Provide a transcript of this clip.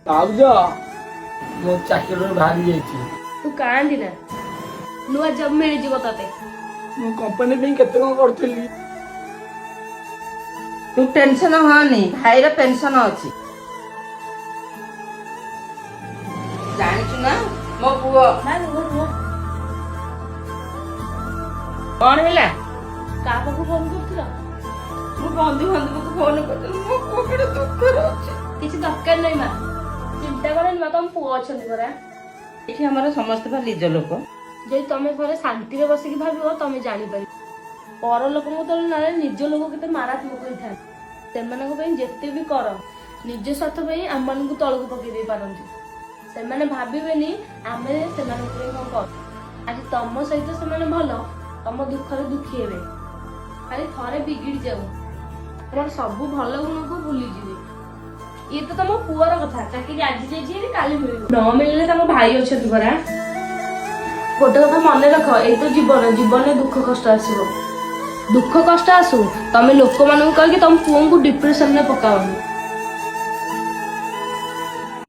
ଭାଉଜ ମୋ ଚାକିରିରୁ ବାହାରି ଯାଇଛି। ତୁ କାନ୍ଦିନା, ନୂଆ ଜବ୍ ମିଳିଯିବ ତତେ। ମୁଁ କମ୍ପାନୀ ପାଇଁ କେତେ କଣ କରୁଥିଲି। ତୁ ଟେନସନ ହନି, ଭାଇର ପେନସନ ଅଛି। ଜାଣିଛୁ ନା ମୋ ପୁଅ କଣ ହେଲା? କାହା ପାଖକୁ ଫୋନ କରୁଥିଲ? ମୁଁ ବନ୍ଧୁବାନ୍ଧବକୁ ଫୋନ କରିଥିଲି। ମୋ ପୁଅ କେତେ ଦୁଃଖରେ ଅଛି। କିଛି ଦରକାର ନାହିଁ ମା, ଚିନ୍ତା କରନି ମା, ତମ ପୁଅ ଅଛନ୍ତି ପରା। ଏଠି ଆମର ସମସ୍ତେ ବା ନିଜ ଲୋକ। ଯଦି ତମେ ଥରେ ଶାନ୍ତିରେ ବସିକି ଭାବିବ ତମେ ଜାଣିପାରିବ ପର ଲୋକଙ୍କ ତୁଳନାରେ ନିଜ ଲୋକ କେତେ ମାରାତ୍ମକ ହେଇଥାନ୍ତି। ସେମାନଙ୍କ ପାଇଁ ଯେତେ ବି କର, ନିଜ ସ୍ୱାର୍ଥ ପାଇଁ ଆମମାନଙ୍କୁ ତଳକୁ ପକେଇ ଦେଇ ପାରନ୍ତି। ସେମାନେ ଭାବିବେନି ଆମେ ସେମାନଙ୍କ ପାଇଁ କଣ କରୁ। ଆଜି ତମ ସହିତ ସେମାନେ ଭଲ, ତମ ଦୁଃଖରେ ଦୁଃଖୀ ହେବେ। ଖାଲି ଥରେ ବିଗିଡି ଯାଉ, ତମର ସବୁ ଭଲ ଗୁଣକୁ ଭୁଲିଯିବେ। ଇଏ ତ ତମ ପୁଅର କଥା, ଚାକିରି ଆଜି ଯାଇଛି କାଲି ମିଳିବ। ନ ମିଳିଲେ ତମ ଭାଇ ଅଛନ୍ତି ପରା। ଗୋଟେ କଥା ମନେ ରଖ, ଏଇ ତ ଜୀବନ, ଜୀବନରେ ଦୁଃଖ କଷ୍ଟ ଆସିବ। ଦୁଃଖ କଷ୍ଟ ଆସୁ, ତମେ ଲୋକମାନଙ୍କୁ କହିକି ତମ ପୁଅଙ୍କୁ ଡିପ୍ରେସନରେ ପକାଅନି।